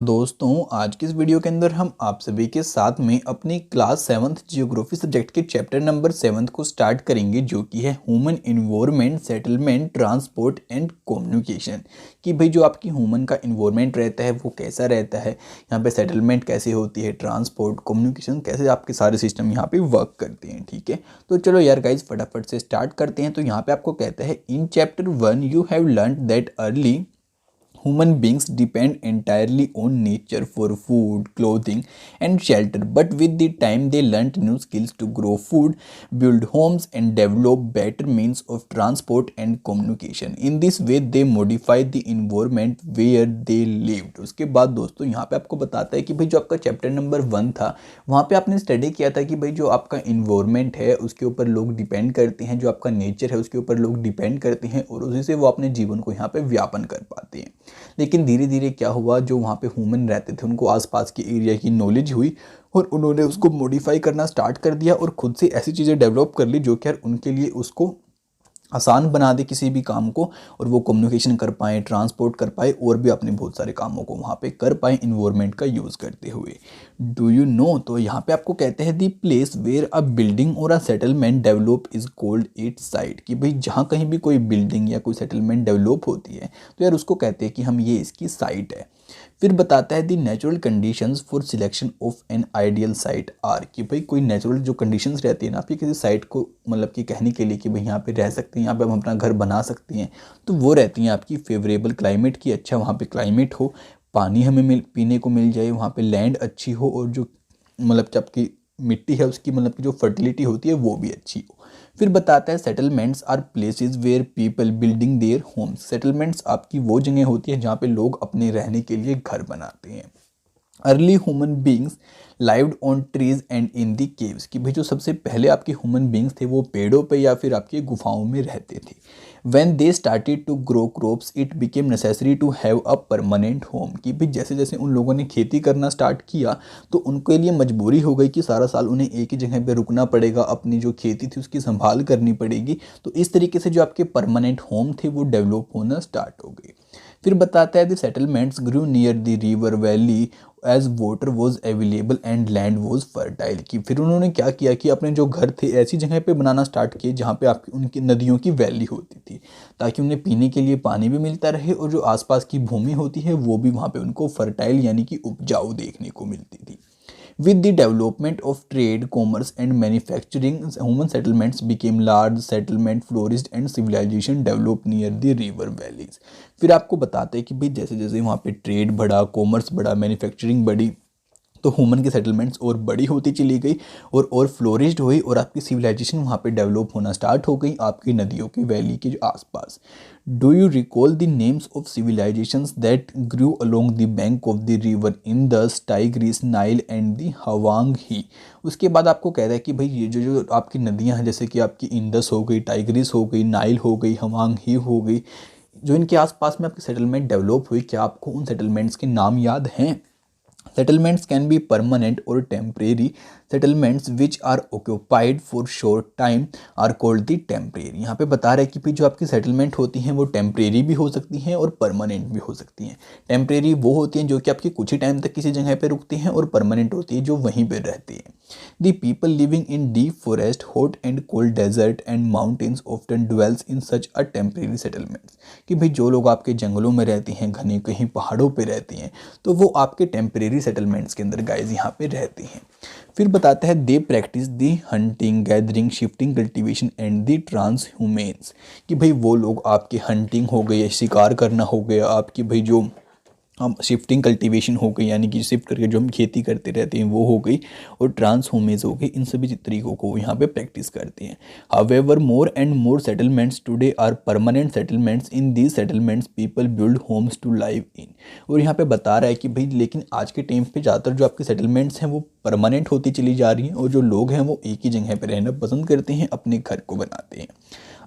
दोस्तों आज के इस वीडियो के अंदर हम आप सभी के साथ में अपनी क्लास 7th जियोग्राफी सब्जेक्ट के चैप्टर नंबर 7 को स्टार्ट करेंगे, जो कि है human environment, settlement, transport and communication. कि भाई जो आपकी ह्यूमन का इन्वायरमेंट रहता है वो कैसा रहता है, यहाँ पे सेटलमेंट कैसे होती है, ट्रांसपोर्ट कम्युनिकेशन कैसे आपके सारे सिस्टम यहाँ पे वर्क करते हैं। ठीक है, तो चलो यार गाइज फटाफट से स्टार्ट करते हैं। तो यहाँ पे आपको कहता है in chapter 1 you have learn that early human beings depend entirely on nature for food, clothing, and shelter. But with the time, they learnt new skills to grow food, build homes, and develop better means of transport and communication. In this way, they modified the environment where they lived. उसके बाद दोस्तों यहाँ पे आपको बताता है कि भाई जो आपका चैप्टर नंबर 1 था, वहाँ पे आपने स्टडी किया था कि भाई जो आपका इन्वायरमेंट है उसके ऊपर लोग डिपेंड करते हैं, जो आपका नेचर है उसके ऊपर लोग डिपेंड करते हैं और उसी से वो अपने जीवन को यहाँ पे व्यापन कर पाते हैं। लेकिन धीरे धीरे क्या हुआ, जो वहाँ पे ह्यूमन रहते थे उनको आसपास के एरिया की नॉलेज हुई और उन्होंने उसको मॉडिफाई करना स्टार्ट कर दिया और खुद से ऐसी चीज़ें डेवलप कर ली जो कि यार उनके लिए उसको आसान बना दे किसी भी काम को, और वो कम्युनिकेशन कर पाएँ, ट्रांसपोर्ट कर पाए और भी अपने बहुत सारे कामों को वहाँ पे कर पाएँ इन्वायरमेंट का यूज़ करते हुए। डू यू नो, तो यहाँ पे आपको कहते हैं the place where a building और a settlement develop is called its site. कि भाई जहाँ कहीं भी कोई बिल्डिंग या कोई सेटलमेंट डेवलप होती है तो यार उसको कहते हैं कि हम ये इसकी साइट है। फिर बताता है the natural conditions for selection of an ideal site are. कि भाई कोई नेचुरल जो कंडीशंस रहती है ना आपकी किसी साइट को मतलब कि कहने के लिए कि भाई यहाँ पे रह सकते हैं, यहाँ पे हम अपना घर बना सकते हैं, तो वो रहती हैं आपकी फेवरेबल क्लाइमेट की। अच्छा वहाँ पे क्लाइमेट हो, पानी हमें पीने को मिल जाए, वहाँ पे लैंड अच्छी हो और जो मतलब कि आपकी मिट्टी है उसकी मतलब कि जो फर्टिलिटी होती है वो भी अच्छी हो। फिर बताता है settlements are places where people building their homes. Settlements आपकी वो जगह होती है जहाँ पे लोग अपने रहने के लिए घर बनाते हैं। Early human beings lived on trees and in the caves. कि भाई जो सबसे पहले आपके ह्यूमन बींग्स थे वो पेड़ों पे या फिर आपके गुफाओं में रहते थे। When they started to grow crops it became necessary to have a permanent home. कि भाई जैसे जैसे उन लोगों ने खेती करना स्टार्ट किया तो उनके लिए मजबूरी हो गई कि सारा साल उन्हें एक ही जगह पे रुकना पड़ेगा, अपनी जो खेती थी उसकी संभाल करनी पड़ेगी। तो इस तरीके से जो आपके परमानेंट होम थे वो डेवलप होना स्टार्ट हो गए। फिर बताता है the settlements grew near the river valley as water was available and land was fertile. कि फिर उन्होंने क्या किया कि अपने जो घर थे ऐसी जगह पे बनाना स्टार्ट किए जहाँ पे आपकी उनकी नदियों की वैली होती थी, ताकि उन्हें पीने के लिए पानी भी मिलता रहे और जो आसपास की भूमि होती है वो भी वहाँ पे उनको फर्टाइल यानी कि उपजाऊ देखने को मिलती थी। With the development of trade, commerce, and manufacturing, human settlements became large settlement flourished and civilization developed near the river valleys. फिर आपको बताते हैं कि भाई जैसे जैसे वहाँ पे ट्रेड बढ़ा, कॉमर्स बढ़ा, मैन्युफैक्चरिंग बढ़ी, तो ह्यूमन की सेटलमेंट्स और बड़ी होती चली गई और फ्लोरिश्ड हुई और आपकी सिविलाइजेशन वहाँ पे डेवलप होना स्टार्ट हो गई आपकी नदियों की वैली के जो आसपास। Do you recall the names of civilisations that grew along the bank of the river Indus, Tigris, Nile and the Hwang Ho. उसके बाद आपको कहता है कि भाई ये जो जो आपकी नदियाँ हैं जैसे कि आपकी इंदस हो गई, टाइग्रिस हो गई, नाइल हो गई, हवांग ही हो गई, जो इनके आसपास में आपकी सेटलमेंट डेवलप हुई, क्या आपको उन सेटलमेंट्स के नाम याद हैं? Settlements can be permanent or temporary. Settlements which are occupied for short time are called the temporary. यहाँ पे बता रहा है कि भाई जो आपकी सेटलमेंट होती हैं वो टेम्परेरी भी हो सकती हैं और परमानेंट भी हो सकती हैं। टेम्परेरी वो होती हैं जो कि आपकी कुछ ही टाइम तक किसी जगह पे रुकती हैं और परमानेंट होती है जो वहीं पे रहती हैं। The people living in deep forest, hot and cold desert and mountains often dwells in such a temporary settlements. कि भाई जो लोग आपके जंगलों में रहते हैं, घने कहीं पहाड़ों पे रहते हैं, तो वो आपके टेम्परेरी सेटलमेंट्स के अंदर गाइज यहाँ पे रहते हैं। फिर बताता है they practise the hunting, gathering, shifting, cultivation and the transhumance. कि भाई वो लोग आपके हंटिंग हो गई, शिकार करना हो गया, आपकी भाई जो हम शिफ्टिंग कल्टीवेशन हो गई यानी कि शिफ्ट करके जो हम खेती करते रहते हैं वो हो गई, और ट्रांसहोमेज हो गई, इन सभी तरीकों को यहाँ पे प्रैक्टिस करते हैं। However more and more settlements today are permanent settlements. In these settlements people build homes to live in. और यहाँ पे बता रहा है कि भाई लेकिन आज के टाइम पे ज़्यादातर जो आपकी सेटलमेंट्स हैं वो परमानेंट होती चली जा रही हैं और जो लोग हैं वो एक ही जगह पर रहना पसंद करते हैं, अपने घर को बनाते हैं।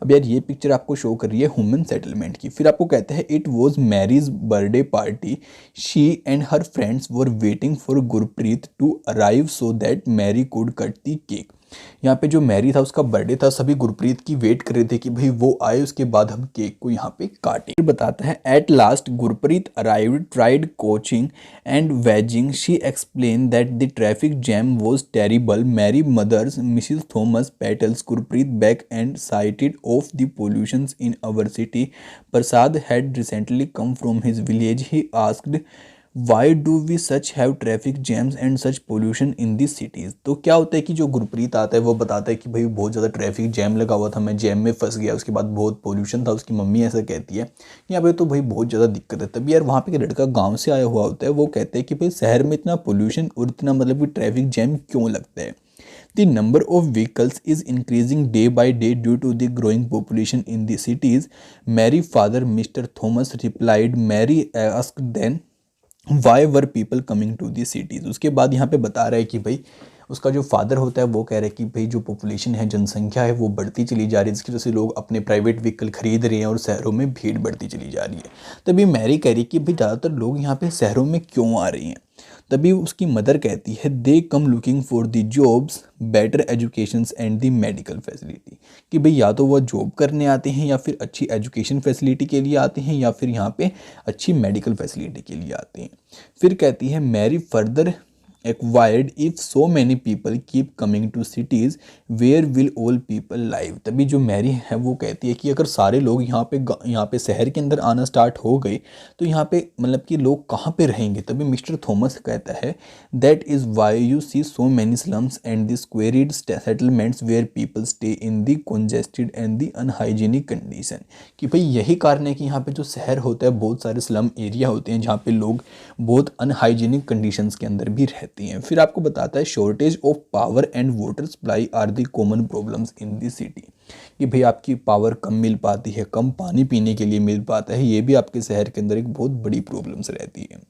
अब यार ये पिक्चर आपको शो कर रही है ह्यूमन सेटलमेंट की। फिर आपको कहते हैं it was Mary's birthday party, she and her friends were waiting for Gurpreet to arrive so that Mary could cut the cake. यहाँ पे जो मैरी था उसका बर्थडे था, सभी गुरप्रीत की वेट कर रहे थे कि भाई वो आए, उसके बाद हम केक को यहाँ पे काटें। फिर बताता है at last Gurpreet arrived, tired coaching and wheezing, she explain that the traffic jam was terrible, Mary mother's Mrs Thomas petals Gurpreet back and sighted of the pollution in our city, Prasad had recently come from his village, he asked why do we such have traffic jams and such pollution in this cities. तो क्या होता है कि जो गुरप्रीत आता है वो बताता है कि भाई बहुत ज़्यादा ट्रैफिक जैम लगा हुआ था, मैं जैम में फंस गया, उसके बाद बहुत पोल्यूशन था। उसकी मम्मी ऐसा कहती है कि यहाँ पे तो भाई बहुत ज़्यादा दिक्कत है। तभी यार वहाँ पे एक लड़का गाँव से आया हुआ होता है, वो कहते हैं कि भाई शहर में इतना पोल्यूशन और इतना मतलब कि ट्रैफिक जैम क्यों लगता है। The number of vehicles is increasing day by day due to the growing population in the cities. Mary's father, Mr. Thomas, replied. Mary asked then, why were people coming to the cities. उसके बाद यहाँ पे बता रहा है कि भाई उसका जो फादर होता है वो कह रहा है कि भाई जो पॉपुलेशन है, जनसंख्या है, वो बढ़ती चली जा रही है, जिसकी वजह से लोग अपने प्राइवेट व्हीकल खरीद रहे हैं और शहरों में भीड़ बढ़ती चली जा रही है। तभी मैरी कह रही है कि भाई ज़्यादातर लोग यहाँ पे शहरों में क्यों आ रहे हैं। तभी उसकी मदर कहती है they come looking for the jobs, better education and the medical facility, कि भाई या तो वह जॉब करने आते हैं या फिर अच्छी एजुकेशन फैसिलिटी के लिए आते हैं या फिर यहाँ पे अच्छी मेडिकल फैसिलिटी के लिए आते हैं। फिर कहती है Mary further acquired if so many people keep coming to cities where will all people live. तभी जो मैरी है वो कहती है कि अगर सारे लोग यहाँ पे शहर के अंदर आना स्टार्ट हो गए तो यहाँ पे मतलब कि लोग कहाँ पे रहेंगे। तभी मिस्टर थॉमस कहता है that is why you see so many slums and the squalid settlements where people stay in the congested and the unhygienic condition, कि भाई यही कारण है कि यहाँ पे जो शहर होता है बहुत सारे स्लम एरिया होते हैं जहाँ पे लोग बहुत अनहाइजीनिक कंडीशंस के अंदर भी रहते हैं। फिर आपको बताता है shortage of power and water supply are the common problems in the city, कि भाई आपकी पावर कम मिल पाती है, कम पानी पीने के लिए मिल पाता है, ये भी आपके शहर के अंदर एक बहुत बड़ी प्रॉब्लम्स रहती है।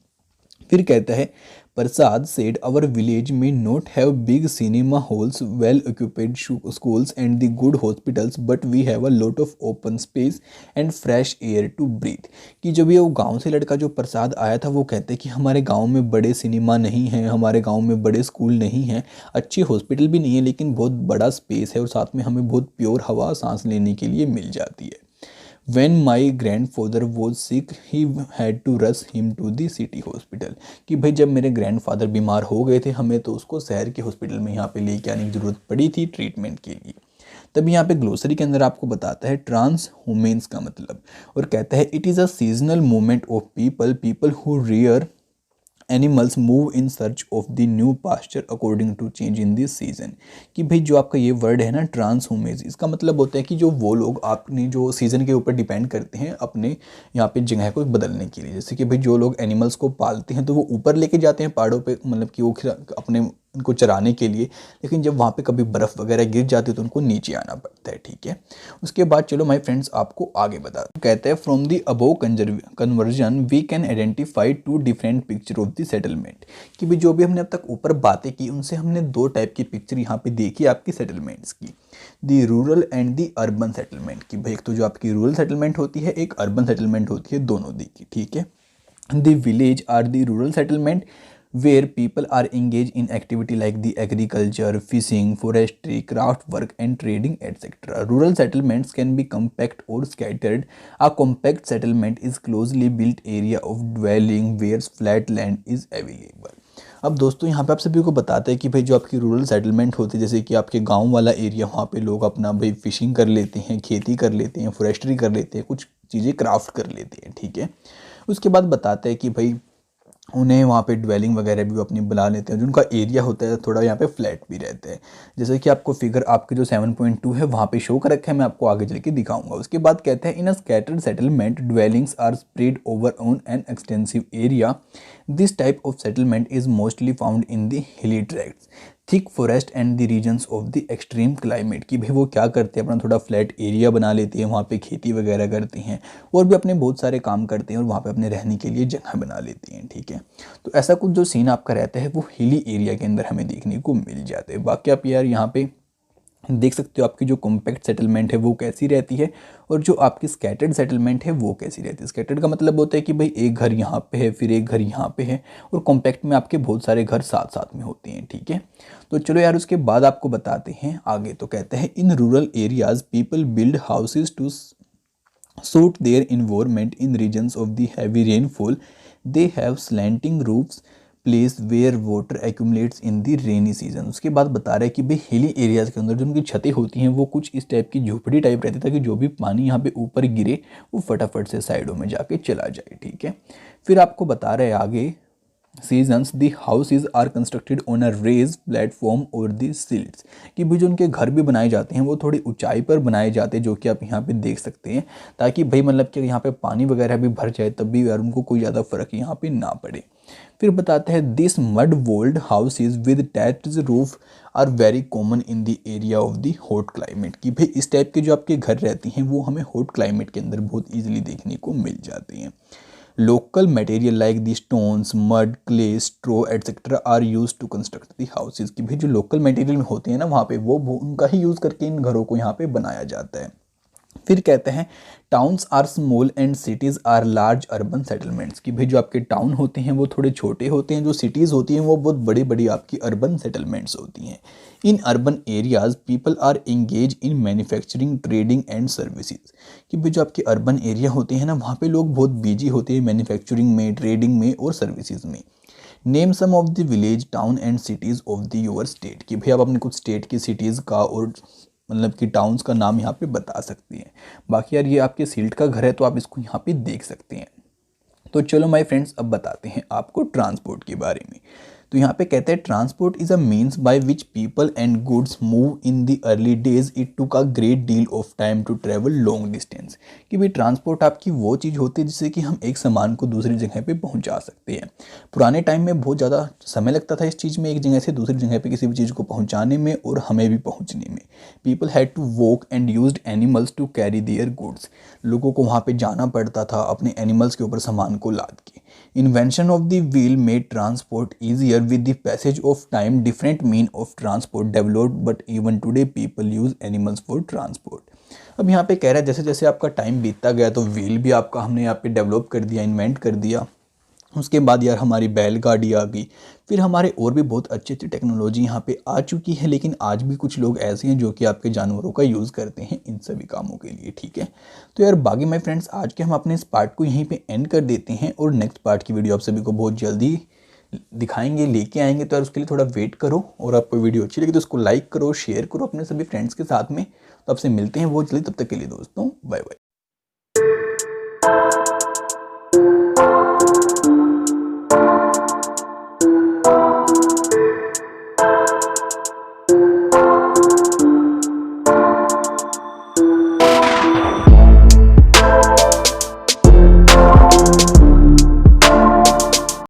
फिर कहता है प्रसाद सेड आवर विलेज में not have big cinema halls, well occupied schools and the good hospitals, but we have a lot of open space and fresh air to breathe. कि जब ये वो गांव से लड़का जो प्रसाद आया था वो कहते हैं कि हमारे गांव में बड़े सिनेमा नहीं हैं, हमारे गांव में बड़े स्कूल नहीं हैं, अच्छी हॉस्पिटल भी नहीं है, लेकिन बहुत बड़ा स्पेस है और साथ में हमें बहुत प्योर हवा सांस लेने के लिए मिल जाती है। When my grandfather was sick, he had to rush him to the city hospital, कि भाई जब मेरे ग्रैंडफादर बीमार हो गए थे हमें तो उसको शहर के हॉस्पिटल में यहाँ पे लेके आने की ज़रूरत पड़ी थी ट्रीटमेंट के लिए। तभी यहाँ पे ग्लोसरी के अंदर आपको बताता है ट्रांस ह्यूमेंस का मतलब, और कहता है it is a seasonal movement of people who rear animals move in search of the new pasture according to change in this season. कि भाई जो आपका ये वर्ड है ना ट्रांसह्यूमेज, इसका मतलब होता है कि जो वो लोग अपनी जो सीज़न के ऊपर डिपेंड करते हैं अपने यहाँ पे जगह को बदलने के लिए। जैसे कि भाई जो लोग एनिमल्स को पालते हैं तो वो ऊपर लेके जाते हैं पहाड़ों पे, मतलब कि वो अपने उनको चराने के लिए, लेकिन जब वहाँ पे कभी बर्फ़ वगैरह गिर जाती है तो उनको नीचे आना पड़ता है। ठीक है, उसके बाद चलो माय फ्रेंड्स आपको आगे बता दूं। कहते हैं from the above conversion we can identify two different picture of the settlement, कि भी जो भी हमने अब तक ऊपर बातें की उनसे हमने दो टाइप की पिक्चर यहाँ पे देखी आपकी सेटलमेंट्स की, the rural and the urban settlement. की भाई एक तो जो आपकी रूरल सेटलमेंट होती है, एक अर्बन सेटलमेंट होती है, दोनों देखी। ठीक है, the village or the rural settlement where people are engaged in activity like the agriculture, fishing, forestry, craft work and trading etc. Rural settlements can be compact or scattered. A compact settlement is closely built area of dwelling where flat land is available. अब दोस्तों यहाँ पे आप सभी को बताते हैं कि भाई जो आपकी रूरल सेटलमेंट होती है, जैसे कि आपके गांव वाला एरिया, वहाँ पे लोग अपना भाई फिशिंग कर लेते हैं, खेती कर लेते हैं, फॉरेस्ट्री कर लेते हैं, कुछ चीज़ें क्राफ्ट कर लेते हैं। ठीक है, उसके बाद बताते हैं कि भाई उन्हें वहाँ पे ड्वेलिंग वगैरह भी वो अपनी बुला लेते हैं, जो उनका एरिया होता है थोड़ा यहाँ पे फ्लैट भी रहते हैं। जैसे कि आपको फिगर आपके जो 7.2 है वहाँ पे शो कर रखा है, मैं आपको आगे चल के दिखाऊंगा। उसके बाद कहते हैं in a scattered settlement dwellings are spread over on an extensive area, this type of settlement is mostly found in the hilly tracts, thick forest and the regions of the extreme climate. कि भाई वो क्या करते हैं, अपना थोड़ा flat area बना लेते हैं, वहाँ पे खेती वगैरह करते हैं और भी अपने बहुत सारे काम करते हैं और वहाँ पे अपने रहने के लिए जगह बना लेते हैं। ठीक है, तो ऐसा कुछ जो सीन आपका रहता है वो हिली एरिया के अंदर हमें देखने को मिल जाते हैं। बाकी आप यार यहाँ पे देख सकते हो आपकी जो कॉम्पैक्ट सेटलमेंट है वो कैसी रहती है और जो आपकी स्कैटर्ड सेटलमेंट है वो कैसी रहती है। स्कैटर्ड का मतलब होता है कि भाई एक घर यहाँ पे है, फिर एक घर यहाँ पे है, और कॉम्पैक्ट में आपके बहुत सारे घर साथ साथ में होते हैं, ठीक है। तो चलो यार उसके बाद आपको बताते हैं आगे। तो कहते हैं in rural areas people build houses to suit their environment in regions of the heavy rainfall. They have slanting roofs place where water accumulates in the rainy season। उसके बाद बता रहा है कि भाई हिली एरियाज़ के अंदर जो उनकी छतें होती हैं वो कुछ इस टाइप की झोपड़ी टाइप रहती है, ताकि जो भी पानी यहाँ पे ऊपर गिरे वो फटाफट से साइडों में जाके चला जाए, ठीक है। फिर आपको बता रहे हैं आगे seasons the houses are constructed on a raised platform और दी सिल्ट्स, कि भी जो उनके घर भी बनाए जाते हैं वो थोड़ी ऊंचाई पर बनाए जाते हैं, जो कि आप यहाँ पे देख सकते हैं, ताकि भाई मतलब कि यहाँ पे पानी वगैरह भी भर जाए तब भी यार उनको कोई ज़्यादा फर्क यहाँ पे ना पड़े। फिर बताते हैं this mud walled houses with thatched roof are very common in the area of the hot climate, कि भाई इस टाइप के जो आपके घर रहते हैं वो हमें हॉट क्लाइमेट के अंदर बहुत ईजिली देखने को मिल जाते हैं। Local material like the stones, mud, clay, straw etc. are used to construct the houses, कि भाई जो लोकल मटेरियल होते हैं ना वहाँ पे वो उनका ही यूज़ करके इन घरों को यहाँ पे बनाया जाता है। फिर कहते हैं towns are small and cities are large urban settlements, कि भाई जो आपके टाउन होते हैं वो थोड़े छोटे होते हैं, जो सिटीज़ होती हैं वो बहुत बड़ी बड़ी आपकी अर्बन सेटलमेंट्स होती हैं। In urban areas people are engage in manufacturing, trading and services, कि भाई जो आपके अर्बन एरिया होते हैं ना वहाँ पे लोग बहुत बिजी होते हैं मैन्युफैक्चरिंग में, ट्रेडिंग में और सर्विसेज में। Name some of the village, town and cities of the your state, कि भाई आप अपने कुछ स्टेट की सिटीज़ का और मतलब कि टाउन्स का नाम यहाँ पे बता सकती हैं। बाकी यार ये आपके सील्ट का घर है तो आप इसको यहाँ पे देख सकते हैं। तो चलो माय फ्रेंड्स अब बताते हैं आपको ट्रांसपोर्ट के बारे में। तो यहाँ पे कहते हैं transport is a means by which people and goods move in the early days, it took a great deal of time to travel long distance, कि भाई ट्रांसपोर्ट आपकी वो चीज़ होती है जिससे कि हम एक सामान को दूसरी जगह पे पहुँचा सकते हैं। पुराने टाइम में बहुत ज़्यादा समय लगता था इस चीज़ में, एक जगह से दूसरी जगह पे किसी भी चीज़ को पहुँचाने में और हमें भी पहुँचने में। People had to walk and used animals to carry their goods, लोगों को वहाँ पे जाना पड़ता था अपने एनिमल्स के ऊपर सामान को लाद के। Invention of the wheel made transport easier with the passage of time. Different mean of transport developed, but even today people use animals for transport। अब यहाँ पे कह रहा है जैसे जैसे आपका टाइम बीतता गया तो व्हील भी आपका हमने यहाँ पे डेवलप कर दिया, इन्वेंट कर दिया। उसके बाद यार हमारी बैलगाड़ी आ गई, फिर हमारे और भी बहुत अच्छी अच्छी टेक्नोलॉजी यहाँ पे आ चुकी है, लेकिन आज भी कुछ लोग ऐसे हैं जो कि आपके जानवरों का यूज़ करते हैं इन सभी कामों के लिए, ठीक है। तो यार बाकी माय फ्रेंड्स आज के हम अपने इस पार्ट को यहीं पे एंड कर देते हैं और नेक्स्ट पार्ट की वीडियो आप सभी को बहुत जल्दी दिखाएंगे, लेके आएंगे। तो यार उसके लिए थोड़ा वेट करो, और आपको वीडियो अच्छी लगी तो उसको लाइक करो, शेयर करो अपने सभी फ्रेंड्स के साथ में। तो आपसे मिलते हैं बहुत जल्दी, तब तक के लिए दोस्तों बाय बाय।